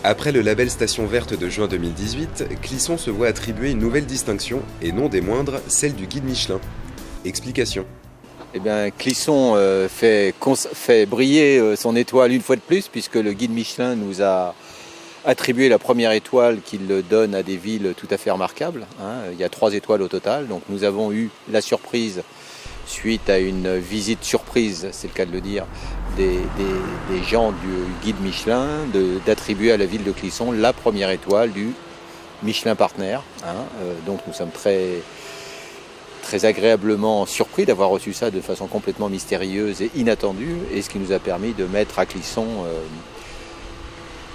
Après le label Station Verte de juin 2018, Clisson se voit attribuer une nouvelle distinction, et non des moindres, celle du guide Michelin. Explication. Eh bien, Clisson fait briller son étoile une fois de plus, puisque le guide Michelin nous a attribué la première étoile qu'il donne à des villes tout à fait remarquables. Il y a 3 étoiles au total, donc nous avons eu la surprise, suite à une visite surprise, c'est le cas de le dire, des gens du guide Michelin, d'attribuer à la ville de Clisson la première étoile du Michelin Partner. Donc nous sommes très agréablement surpris d'avoir reçu ça de façon complètement mystérieuse et inattendue, et ce qui nous a permis de mettre à Clisson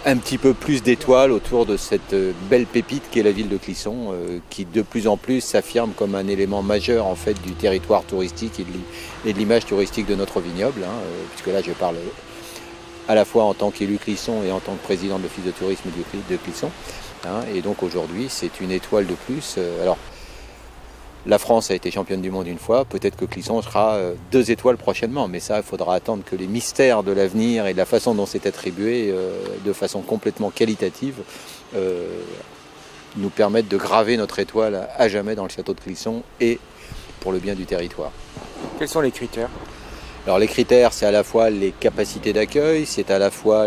un petit peu plus d'étoiles autour de cette belle pépite qu'est la ville de Clisson, qui de plus en plus s'affirme comme un élément majeur en fait du territoire touristique et de l'image touristique de notre vignoble, puisque là je parle à la fois en tant qu'élu Clisson et en tant que président de l'office de tourisme de Clisson. Et donc aujourd'hui c'est une étoile de plus. Alors la France a été championne du monde une fois, peut-être que Clisson sera 2 étoiles prochainement, mais ça, il faudra attendre que les mystères de l'avenir et de la façon dont c'est attribué, de façon complètement qualitative, nous permettent de graver notre étoile à jamais dans le château de Clisson et pour le bien du territoire. Quels sont les critères ? Alors les critères, c'est à la fois les capacités d'accueil, c'est à la fois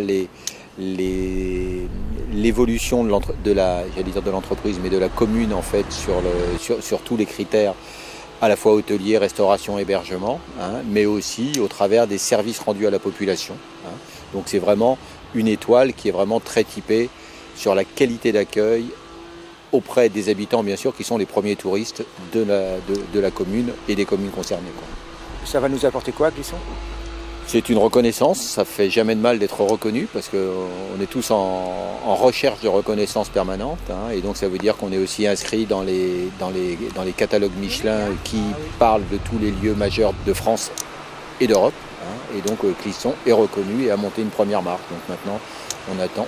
l'évolution de l'entreprise, mais de la commune en fait sur tous les critères, à la fois hôtelier, restauration, hébergement, mais aussi au travers des services rendus à la population. Donc c'est vraiment une étoile qui est vraiment très typée sur la qualité d'accueil auprès des habitants, bien sûr, qui sont les premiers touristes de la commune et des communes concernées. Ça va nous apporter quoi, Clisson ? C'est une reconnaissance, ça fait jamais de mal d'être reconnu parce qu'on est tous en recherche de reconnaissance permanente, et donc ça veut dire qu'on est aussi inscrit dans les catalogues Michelin qui parlent de tous les lieux majeurs de France et d'Europe, et donc Clisson est reconnu et a monté une première marque. Donc maintenant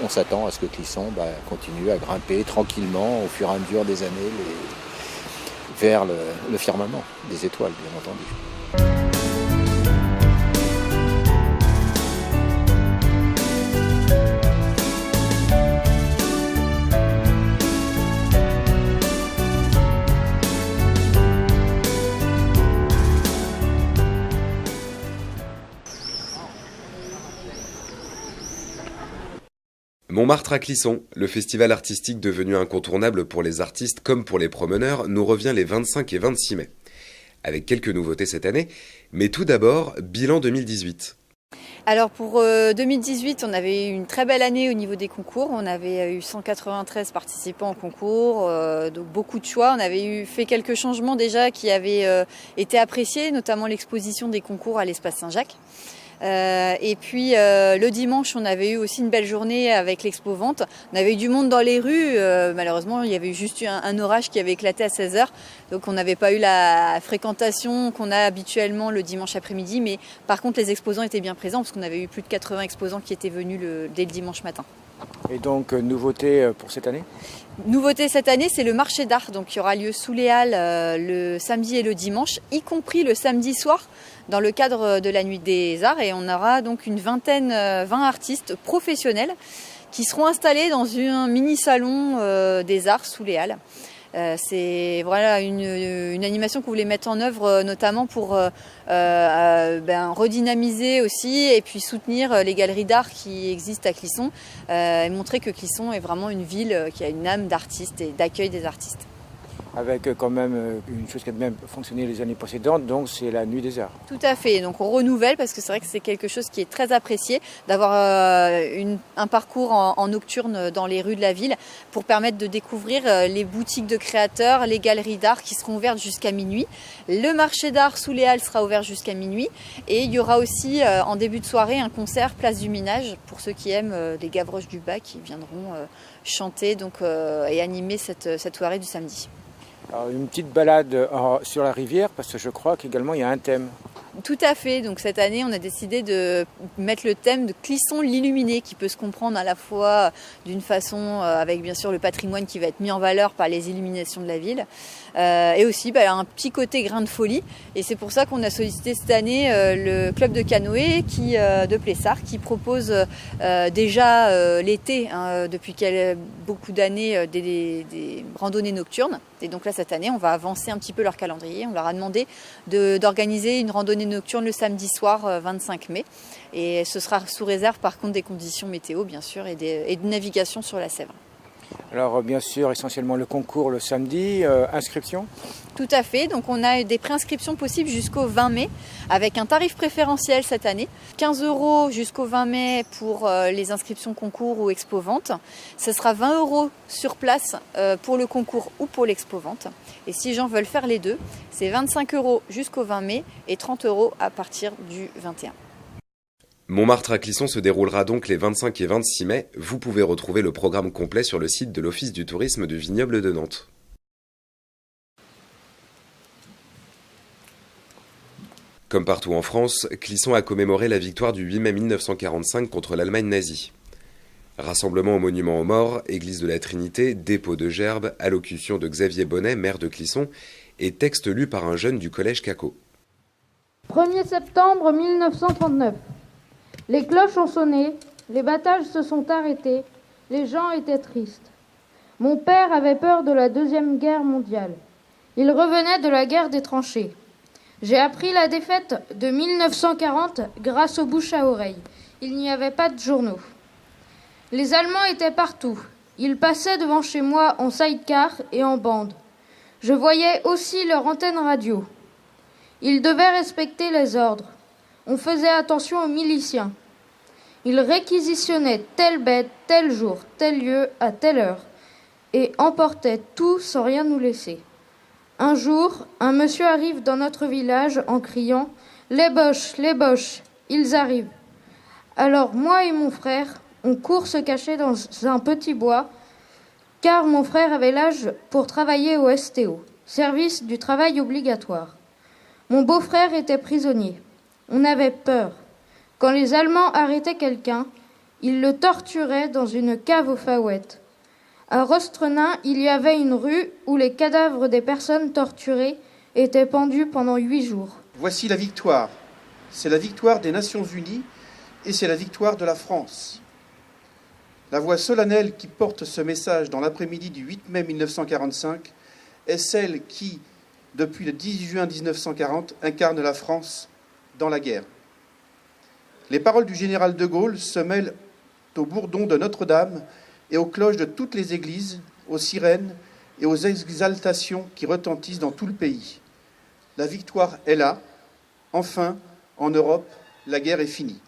on s'attend à ce que Clisson continue à grimper tranquillement au fur et à mesure des années vers le firmament des étoiles, bien entendu. Montmartre à Clisson, le festival artistique devenu incontournable pour les artistes comme pour les promeneurs, nous revient les 25 et 26 mai. Avec quelques nouveautés cette année, mais tout d'abord, bilan 2018. Alors pour 2018, on avait eu une très belle année au niveau des concours. On avait eu 193 participants en concours, donc beaucoup de choix. On avait fait quelques changements déjà qui avaient été appréciés, notamment l'exposition des concours à l'espace Saint-Jacques. Et puis le dimanche, on avait eu aussi une belle journée avec l'expo vente. On avait eu du monde dans les rues. Malheureusement, il y avait juste eu un orage qui avait éclaté à 16h. Donc on n'avait pas eu la fréquentation qu'on a habituellement le dimanche après-midi. Mais par contre, les exposants étaient bien présents parce qu'on avait eu plus de 80 exposants qui étaient venus dès le dimanche matin. Et donc, nouveauté pour cette année ? Nouveauté cette année, c'est le marché d'art, donc qui aura lieu sous les Halles le samedi et le dimanche, y compris le samedi soir, dans le cadre de la Nuit des Arts. Et on aura donc 20 artistes professionnels qui seront installés dans un mini-salon des arts sous les Halles. C'est voilà une animation qu'on voulait mettre en œuvre notamment pour redynamiser aussi et puis soutenir les galeries d'art qui existent à Clisson et montrer que Clisson est vraiment une ville qui a une âme d'artiste et d'accueil des artistes. avec quand même une chose qui a même fonctionné les années précédentes, donc c'est la Nuit des Arts. Tout à fait, donc on renouvelle parce que c'est vrai que c'est quelque chose qui est très apprécié d'avoir un parcours en nocturne dans les rues de la ville pour permettre de découvrir les boutiques de créateurs, les galeries d'art qui seront ouvertes jusqu'à minuit. Le marché d'art sous les Halles sera ouvert jusqu'à minuit et il y aura aussi en début de soirée un concert Place du Minage pour ceux qui aiment les Gavroches du Bac qui viendront chanter et animer cette soirée du samedi. Alors, une petite balade sur la rivière, parce que je crois qu'également il y a un thème. Tout à fait, donc cette année on a décidé de mettre le thème de Clisson l'illuminé qui peut se comprendre à la fois d'une façon avec bien sûr le patrimoine qui va être mis en valeur par les illuminations de la ville et aussi un petit côté grain de folie et c'est pour ça qu'on a sollicité cette année le club de canoë de Plessard qui propose déjà l'été depuis beaucoup d'années des randonnées nocturnes et donc là cette année on va avancer un petit peu leur calendrier, on leur a demandé d'organiser une randonnée nocturne le samedi soir 25 mai et ce sera sous réserve par contre des conditions météo bien sûr et de navigation sur la Sèvre. Alors bien sûr essentiellement le concours le samedi, inscription. Tout à fait, donc on a des préinscriptions possibles jusqu'au 20 mai avec un tarif préférentiel cette année, 15 € jusqu'au 20 mai pour les inscriptions concours ou expo-vente. Ce sera 20 € sur place pour le concours ou pour l'expo-vente. Et si les gens veulent faire les deux, c'est 25 € jusqu'au 20 mai et 30 € à partir du 21. Montmartre à Clisson se déroulera donc les 25 et 26 mai. Vous pouvez retrouver le programme complet sur le site de l'Office du tourisme du Vignoble de Nantes. Comme partout en France, Clisson a commémoré la victoire du 8 mai 1945 contre l'Allemagne nazie. Rassemblement au monument aux morts, église de la Trinité, dépôt de gerbes, allocution de Xavier Bonnet, maire de Clisson, et texte lu par un jeune du collège Caco. 1er septembre 1939. Les cloches ont sonné, les battages se sont arrêtés, les gens étaient tristes. Mon père avait peur de la Deuxième Guerre mondiale. Il revenait de la guerre des tranchées. J'ai appris la défaite de 1940 grâce aux bouches à oreille. Il n'y avait pas de journaux. Les Allemands étaient partout. Ils passaient devant chez moi en sidecar et en bande. Je voyais aussi leur antenne radio. Ils devaient respecter les ordres. On faisait attention aux miliciens. Ils réquisitionnaient telle bête, tel jour, tel lieu, à telle heure, et emportaient tout sans rien nous laisser. Un jour, un monsieur arrive dans notre village en criant « Les Boches, ils arrivent !» Alors moi et mon frère, on court se cacher dans un petit bois, car mon frère avait l'âge pour travailler au STO, service du travail obligatoire. Mon beau-frère était prisonnier. On avait peur. Quand les Allemands arrêtaient quelqu'un, ils le torturaient dans une cave aux faouettes. À Rostrenin, il y avait une rue où les cadavres des personnes torturées étaient pendus pendant 8 jours. Voici la victoire. C'est la victoire des Nations Unies et c'est la victoire de la France. La voix solennelle qui porte ce message dans l'après-midi du 8 mai 1945 est celle qui, depuis le 10 juin 1940, incarne la France dans la guerre. Les paroles du général de Gaulle se mêlent au bourdon de Notre-Dame et aux cloches de toutes les églises, aux sirènes et aux exaltations qui retentissent dans tout le pays. La victoire est là. Enfin, en Europe, la guerre est finie.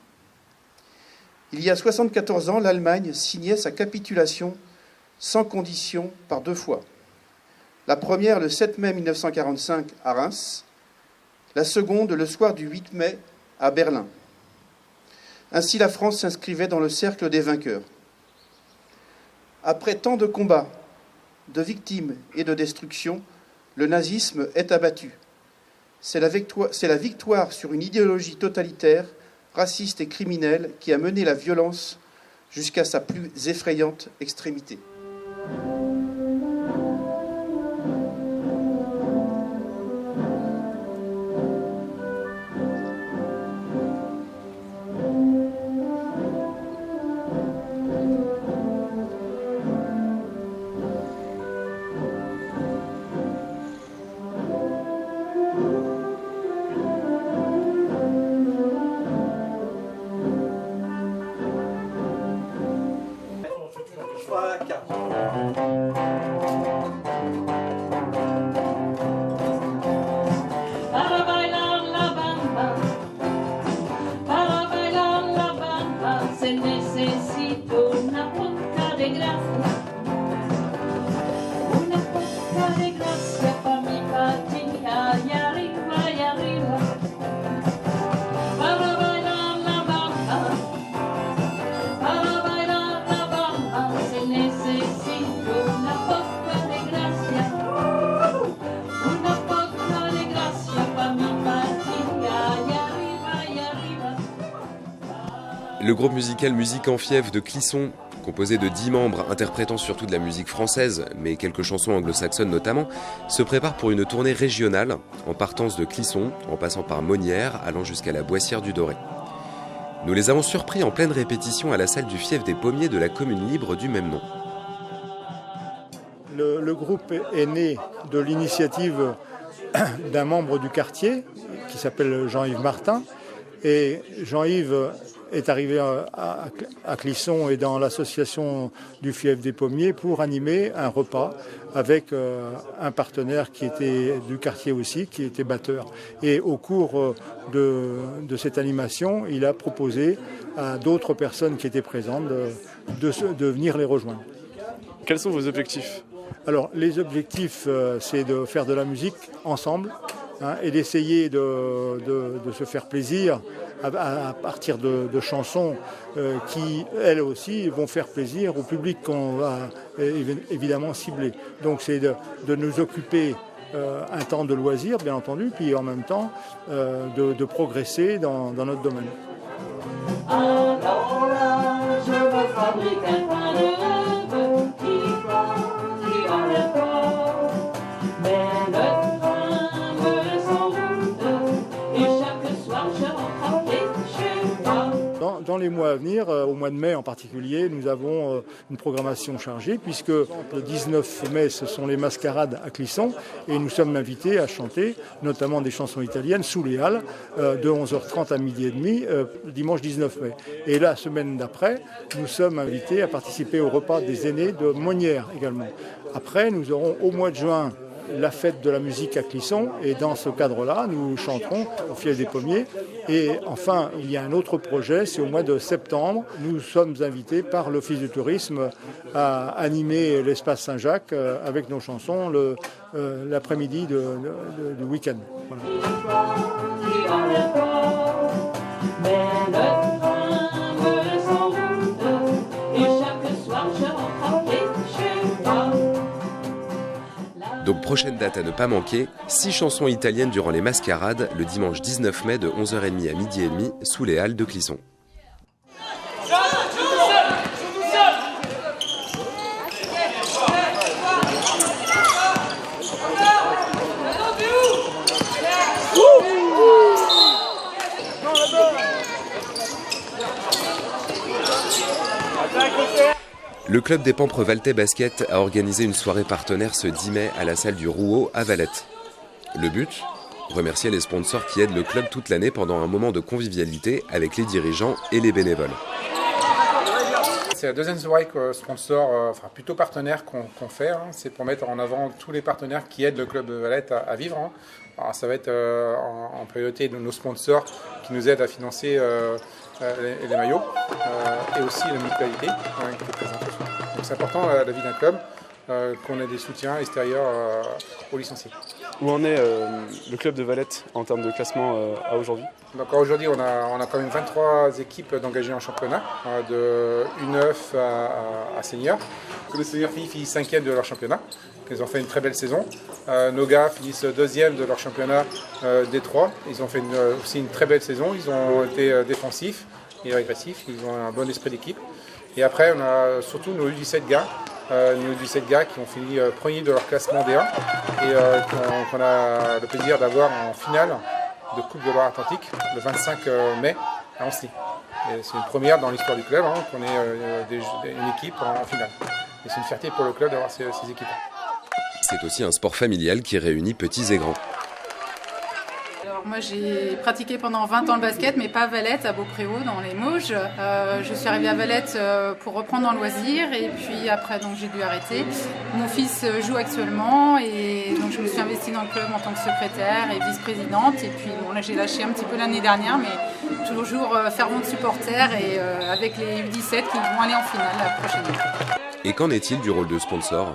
Il y a 74 ans, l'Allemagne signait sa capitulation sans condition par 2 fois. La première le 7 mai 1945 à Reims, la seconde le soir du 8 mai à Berlin. Ainsi, la France s'inscrivait dans le cercle des vainqueurs. Après tant de combats, de victimes et de destructions, le nazisme est abattu. C'est la victoire sur une idéologie totalitaire, raciste et criminelle qui a mené la violence jusqu'à sa plus effrayante extrémité. Le groupe musical Musique en Fièvre de Clisson, composé de 10 membres interprétant surtout de la musique française, mais quelques chansons anglo-saxonnes notamment, se prépare pour une tournée régionale, en partance de Clisson, en passant par Monnières, allant jusqu'à la Boissière du Doré. Nous les avons surpris en pleine répétition à la salle du Fief des Pommiers de la commune libre du même nom. Le groupe est né de l'initiative d'un membre du quartier qui s'appelle Jean-Yves Martin. Et Jean-Yves est arrivé à Clisson et dans l'association du Fief des Pommiers pour animer un repas avec un partenaire qui était du quartier aussi, qui était batteur. Et au cours de cette animation, il a proposé à d'autres personnes qui étaient présentes de venir les rejoindre. Quels sont vos objectifs ? Alors, les objectifs, c'est de faire de la musique ensemble, et d'essayer de se faire plaisir à partir de chansons qui, elles aussi, vont faire plaisir au public qu'on va évidemment cibler. Donc c'est de nous occuper un temps de loisir, bien entendu, puis en même temps de progresser dans notre domaine. Alors là, je me fabrique un pain de rêve qui va le corps, mais le train me laisse en route et chaque soir je rentre à pied chez moi. Dans les mois à venir, au mois de mai en particulier, nous avons une programmation chargée puisque le 19 mai, ce sont les mascarades à Clisson et nous sommes invités à chanter notamment des chansons italiennes sous les halles de 11h30 à midi et demi, dimanche 19 mai. Et la semaine d'après, nous sommes invités à participer au repas des aînés de Monnières également. Après, nous aurons au mois de juin la fête de la musique à Clisson et dans ce cadre-là, nous chanterons au Fief des Pommiers. Et enfin, il y a un autre projet, c'est au mois de septembre. Nous sommes invités par l'Office du tourisme à animer l'espace Saint-Jacques avec nos chansons l'après-midi du week-end. Voilà. Donc prochaine date à ne pas manquer, 6 chansons italiennes durant les mascarades, le dimanche 19 mai de 11h30 à midi et demi, sous les halles de Clisson. Le club des Pampres Valtais Basket a organisé une soirée partenaire ce 10 mai à la salle du Rouault à Valette. Le but ? Remercier les sponsors qui aident le club toute l'année pendant un moment de convivialité avec les dirigeants et les bénévoles. C'est la deuxième soirée sponsor, plutôt partenaire qu'on fait. C'est pour mettre en avant tous les partenaires qui aident le club de Valette à vivre. Alors, ça va être en priorité de nos sponsors qui nous aident à financer les maillots et aussi la mutualité qui est très importante. Donc c'est important à la vie d'un club qu'on ait des soutiens extérieurs aux licenciés. Où en est le club de Valette en termes de classement à aujourd'hui ? Donc aujourd'hui on a quand même 23 équipes d'engagés en championnat, de U9 à senior. Les seniors finissent 5e de leur championnat. Ils ont fait une très belle saison. Nos gars finissent 2e de leur championnat D3. Ils ont fait aussi une très belle saison. Ils ont été défensifs et agressifs. Ils ont un bon esprit d'équipe. Et après, on a surtout nos U17 gars. Nos U17 gars qui ont fini premier de leur classement D1 et qu'on a le plaisir d'avoir en finale de Coupe de Loire-Atlantique le 25 mai à Ancenis. C'est une première dans l'histoire du club qu'on ait une équipe en finale. Et c'est une fierté pour le club d'avoir ces équipes. C'est aussi un sport familial qui réunit petits et grands. Alors Alors moi j'ai pratiqué pendant 20 ans le basket, mais pas à Valette, à Beaupréau, dans les Mauges. Je suis arrivée à Valette pour reprendre en loisir et puis après donc j'ai dû arrêter. Mon fils joue actuellement et donc je me suis investie dans le club en tant que secrétaire et vice-présidente. Et puis bon, là j'ai lâché un petit peu l'année dernière, mais toujours fervente supporter et avec les U17 qui vont aller en finale la prochaine année. Et qu'en est-il du rôle de sponsor ?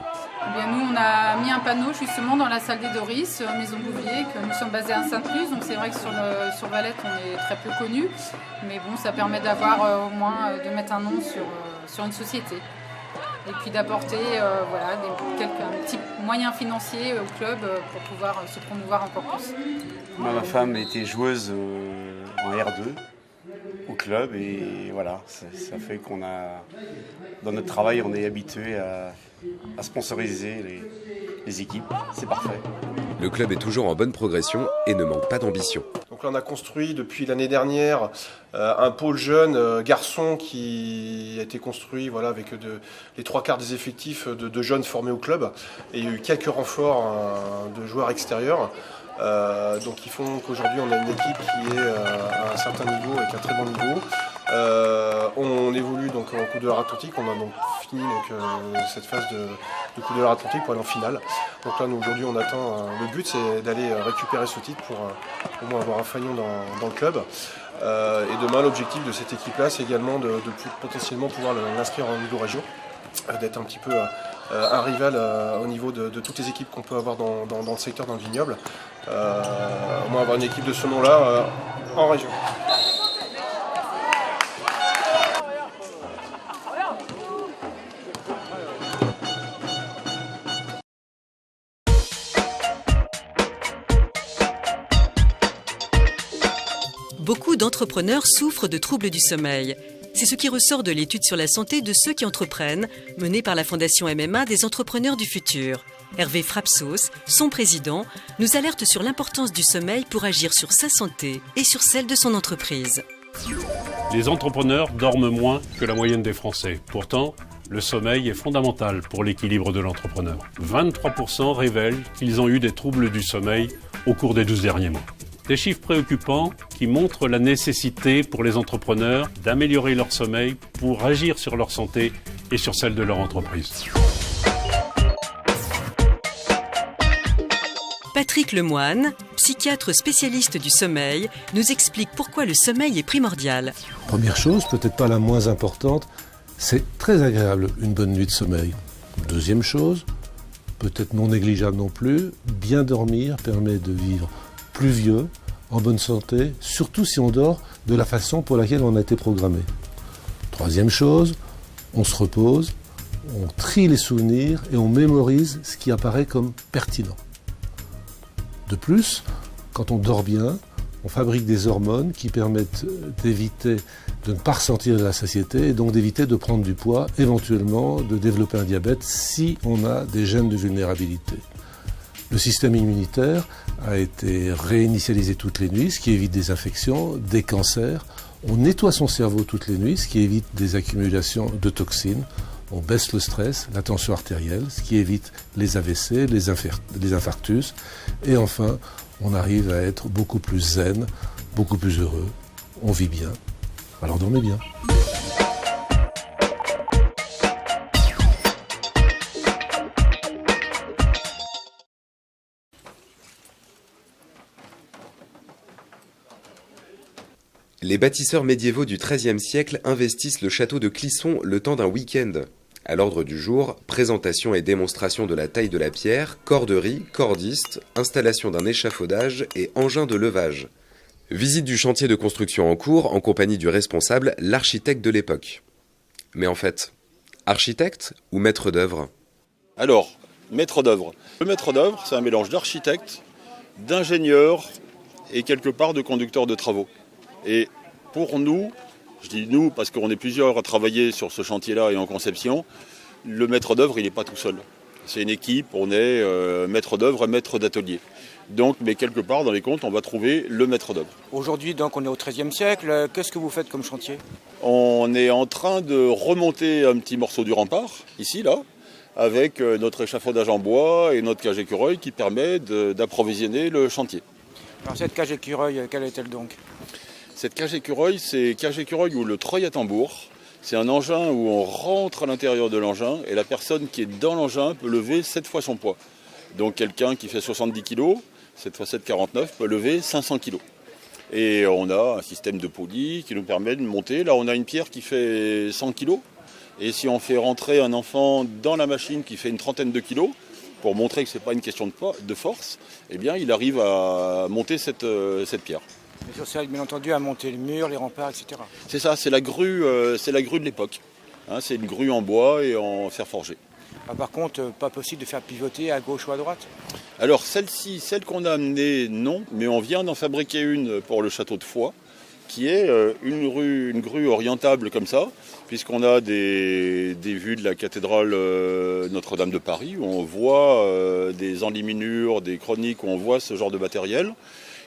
Eh bien, nous, on a mis un panneau justement dans la salle des Doris, Maison Bouvier, que nous sommes basés à Sainte-Luce. Donc c'est vrai que sur Valette, on est très peu connus. Mais bon, ça permet d'avoir au moins de mettre un nom sur une société. Et puis d'apporter quelques petits moyens financiers au club pour pouvoir se promouvoir encore plus. Ma femme était joueuse en R2 au club et voilà, ça fait qu'on a, dans notre travail, on est habitué à sponsoriser les équipes. C'est parfait. Le club est toujours en bonne progression et ne manque pas d'ambition. Donc là, on a construit depuis l'année dernière un pôle jeune garçon qui a été construit avec les 3/4 des effectifs de jeunes formés au club. Et il y a eu quelques renforts de joueurs extérieurs. Donc ils font qu'aujourd'hui on a une équipe qui est à un certain niveau, avec un très bon niveau. On évolue donc en Coupe de l'Atlantique, on a donc fini cette phase de Coupe de l'Atlantique pour aller en finale. Donc là nous aujourd'hui on attend, le but c'est d'aller récupérer ce titre pour au moins avoir un fanion dans le club. Et demain l'objectif de cette équipe là c'est également de potentiellement pouvoir l'inscrire en niveau région, d'être un petit peu un rival au niveau de toutes les équipes qu'on peut avoir dans le secteur, dans le vignoble. Au moins avoir une équipe de ce nom-là en région. Beaucoup d'entrepreneurs souffrent de troubles du sommeil. C'est ce qui ressort de l'étude sur la santé de ceux qui entreprennent, menée par la Fondation MMA des entrepreneurs du futur. Hervé Frapsos, son président, nous alerte sur l'importance du sommeil pour agir sur sa santé et sur celle de son entreprise. Les entrepreneurs dorment moins que la moyenne des Français. Pourtant, le sommeil est fondamental pour l'équilibre de l'entrepreneur. 23% révèlent qu'ils ont eu des troubles du sommeil au cours des 12 derniers mois. Des chiffres préoccupants qui montrent la nécessité pour les entrepreneurs d'améliorer leur sommeil pour agir sur leur santé et sur celle de leur entreprise. Patrick Lemoine, psychiatre spécialiste du sommeil, nous explique pourquoi le sommeil est primordial. Première chose, peut-être pas la moins importante, c'est très agréable une bonne nuit de sommeil. Deuxième chose, peut-être non négligeable non plus, bien dormir permet de vivre plus vieux, en bonne santé, surtout si on dort de la façon pour laquelle on a été programmé. Troisième chose, on se repose, on trie les souvenirs et on mémorise ce qui apparaît comme pertinent. De plus, quand on dort bien, on fabrique des hormones qui permettent d'éviter de ne pas ressentir de la satiété et donc d'éviter de prendre du poids, éventuellement de développer un diabète si on a des gènes de vulnérabilité. Le système immunitaire a été réinitialisé toutes les nuits, ce qui évite des infections, des cancers. On nettoie son cerveau toutes les nuits, ce qui évite des accumulations de toxines. On baisse le stress, la tension artérielle, ce qui évite les AVC, les infarctus. Et enfin, on arrive à être beaucoup plus zen, beaucoup plus heureux. On vit bien. Alors dormez bien. Les bâtisseurs médiévaux du XIIIe siècle investissent le château de Clisson le temps d'un week-end. À l'ordre du jour, présentation et démonstration de la taille de la pierre, corderie, cordiste, installation d'un échafaudage et engin de levage. Visite du chantier de construction en cours en compagnie du responsable, l'architecte de l'époque. Mais en fait, architecte ou maître d'œuvre ? Alors, maître d'œuvre. Le maître d'œuvre, c'est un mélange d'architecte, d'ingénieur et quelque part de conducteur de travaux. Et pour nous, je dis nous parce qu'on est plusieurs à travailler sur ce chantier-là et en conception, le maître d'œuvre, il n'est pas tout seul. C'est une équipe, on est maître d'œuvre et maître d'atelier. Donc, mais quelque part dans les comptes, on va trouver le maître d'œuvre. Aujourd'hui, donc, on est au XIIIe siècle. Qu'est-ce que vous faites comme chantier ? On est en train de remonter un petit morceau du rempart, ici, là, avec notre échafaudage en bois et notre cage écureuil qui permet d'approvisionner le chantier. Alors cette cage écureuil, quelle est-elle donc? Cette cage écureuil, c'est cage écureuil ou le treuil à tambour. C'est un engin où on rentre à l'intérieur de l'engin et la personne qui est dans l'engin peut lever 7 fois son poids. Donc quelqu'un qui fait 70 kg, 7 x 7, 49, peut lever 500 kg. Et on a un système de poulie qui nous permet de monter. Là, on a une pierre qui fait 100 kg. Et si on fait rentrer un enfant dans la machine qui fait une trentaine de kilos, pour montrer que ce n'est pas une question de force, eh bien, il arrive à monter cette pierre. Et ça sert bien entendu à monter le mur, les remparts, etc. C'est ça, c'est la grue de l'époque. Hein, c'est une grue en bois et en fer forgé. Ah, par contre, pas possible de faire pivoter à gauche ou à droite? Alors celle qu'on a amenée, non, mais on vient d'en fabriquer une pour le château de Foix, qui est une grue orientable comme ça, puisqu'on a des vues de la cathédrale Notre-Dame de Paris, où on voit des enluminures, des chroniques, où on voit ce genre de matériel.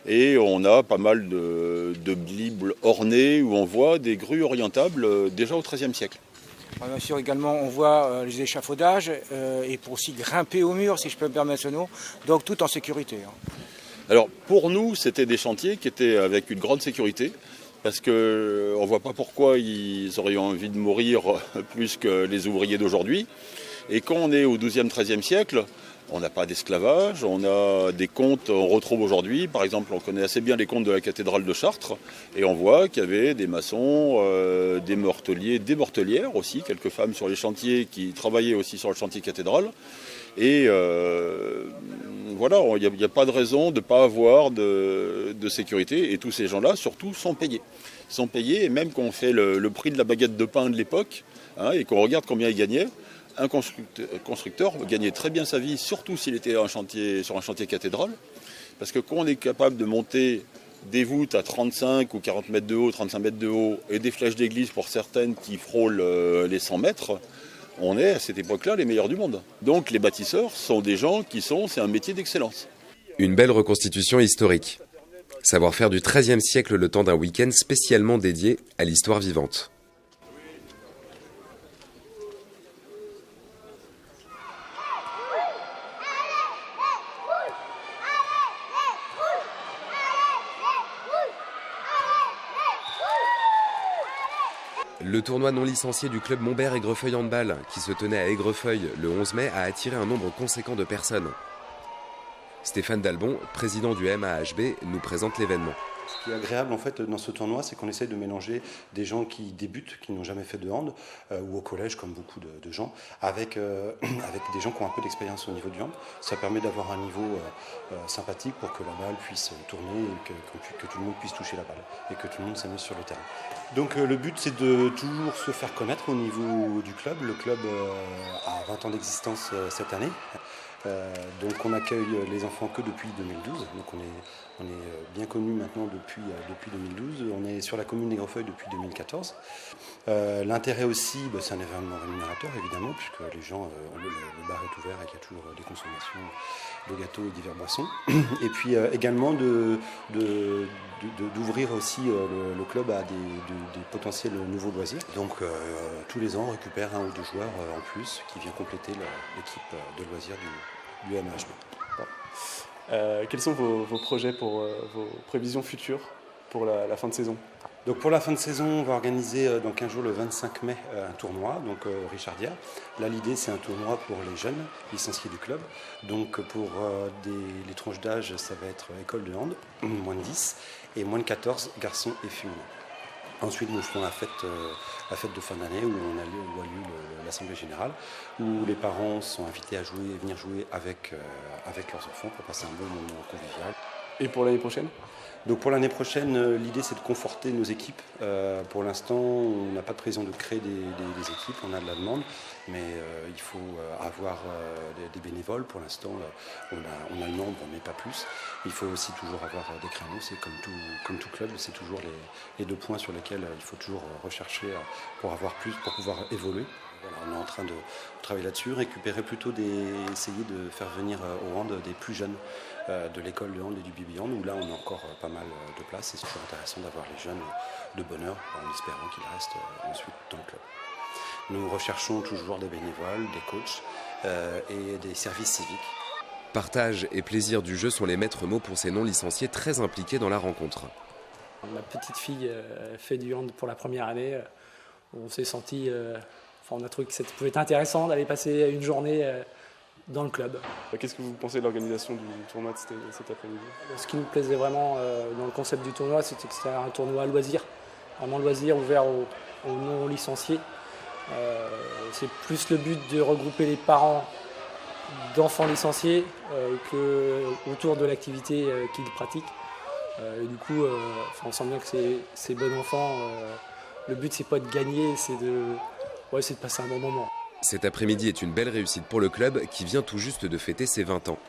Et on a pas mal de bibles ornées, où on voit des grues orientables déjà au XIIIe siècle. Bien sûr, également, on voit les échafaudages et pour aussi grimper au mur, si je peux me permettre ce nom, donc tout en sécurité. Alors, pour nous, c'était des chantiers qui étaient avec une grande sécurité, parce qu'on ne voit pas pourquoi ils auraient eu envie de mourir plus que les ouvriers d'aujourd'hui. Et quand on est au XIIe, XIIIe siècle, on n'a pas d'esclavage, on a des contes, on retrouve aujourd'hui, par exemple, on connaît assez bien les contes de la cathédrale de Chartres, et on voit qu'il y avait des maçons, des morteliers, des mortelières aussi, quelques femmes sur les chantiers qui travaillaient aussi sur le chantier cathédral. Et voilà, il n'y a pas de raison de ne pas avoir de sécurité, et tous ces gens-là, surtout, sont payés. Ils sont payés, et même quand on fait le prix de la baguette de pain de l'époque, hein, et qu'on regarde combien ils gagnaient, un constructeur gagnait très bien sa vie, surtout s'il était sur un chantier cathédral, parce que quand on est capable de monter des voûtes à 35 ou 40 mètres de haut, 35 mètres de haut, et des flèches d'église pour certaines qui frôlent les 100 mètres, on est à cette époque-là les meilleurs du monde. Donc les bâtisseurs sont des gens c'est un métier d'excellence. Une belle reconstitution historique. Savoir-faire du XIIIe siècle le temps d'un week-end spécialement dédié à l'histoire vivante. Le tournoi non licencié du club Montbert-Aigrefeuille Handball, qui se tenait à Aigrefeuille le 11 mai, a attiré un nombre conséquent de personnes. Stéphane Dalbon, président du MAHB, nous présente l'événement. Ce qui est agréable en fait dans ce tournoi, c'est qu'on essaye de mélanger des gens qui débutent, qui n'ont jamais fait de hand, ou au collège comme beaucoup de gens, avec des gens qui ont un peu d'expérience au niveau du hand. Ça permet d'avoir un niveau sympathique pour que la balle puisse tourner et que tout le monde puisse toucher la balle et que tout le monde s'amuse sur le terrain. Donc le but, c'est de toujours se faire connaître au niveau du club. Le club a 20 ans d'existence cette année. Donc on accueille les enfants que depuis 2012, donc on est bien connu maintenant depuis 2012, on est sur la commune d'Aigrefeuille depuis 2014. L'intérêt aussi, c'est un événement rémunérateur évidemment, puisque les gens, le bar est ouvert et qu'il y a toujours des consommations de gâteaux et divers boissons. Et puis également d'ouvrir aussi le club à des potentiels nouveaux loisirs. Donc tous les ans on récupère 1 ou 2 joueurs en plus qui vient compléter l'équipe de loisirs du MAHB. Quels sont vos projets pour vos prévisions futures pour la fin de saison? Donc pour la fin de saison, on va organiser dans 15 jours le 25 mai un tournoi, donc Richardia. Là l'idée c'est un tournoi pour les jeunes licenciés du club. Donc pour les tranches d'âge, ça va être école de hand, moins de 10 et moins de 14 garçons et féminins. Ensuite, nous ferons la fête de fin d'année où a lieu l'Assemblée Générale, où les parents sont invités à venir jouer avec leurs enfants pour passer un bon moment convivial. Et pour l'année prochaine ? Donc pour l'année prochaine, l'idée c'est de conforter nos équipes. Pour l'instant, on n'a pas de prévision de créer des équipes, on a de la demande, mais il faut avoir des bénévoles. Pour l'instant, on a le nombre, mais pas plus. Il faut aussi toujours avoir des créneaux, c'est comme tout club, c'est toujours les 2 points sur lesquels il faut toujours rechercher pour avoir plus, pour pouvoir évoluer. Voilà, on est en train de travailler là-dessus, essayer de faire venir au hand des plus jeunes de l'école de hand et du baby hand, où là on a encore pas mal de place. C'est super intéressant d'avoir les jeunes de bonne heure, en espérant qu'ils restent ensuite dans le club. Nous recherchons toujours des bénévoles, des coachs et des services civiques. Partage et plaisir du jeu sont les maîtres mots pour ces non-licenciés très impliqués dans la rencontre. Ma petite fille fait du hand pour la première année. On s'est senti, on a trouvé que ça pouvait être intéressant d'aller passer une journée dans le club. Qu'est-ce que vous pensez de l'organisation du tournoi de cet après-midi? Ce qui nous plaisait vraiment dans le concept du tournoi, c'était que c'était un tournoi à loisir, vraiment loisir ouvert aux non-licenciés. C'est plus le but de regrouper les parents d'enfants licenciés qu'autour de l'activité qu'ils pratiquent. Et du coup, on sent bien que ces bons enfants, le but c'est pas de gagner, c'est de passer un bon moment. Cet après-midi est une belle réussite pour le club qui vient tout juste de fêter ses 20 ans.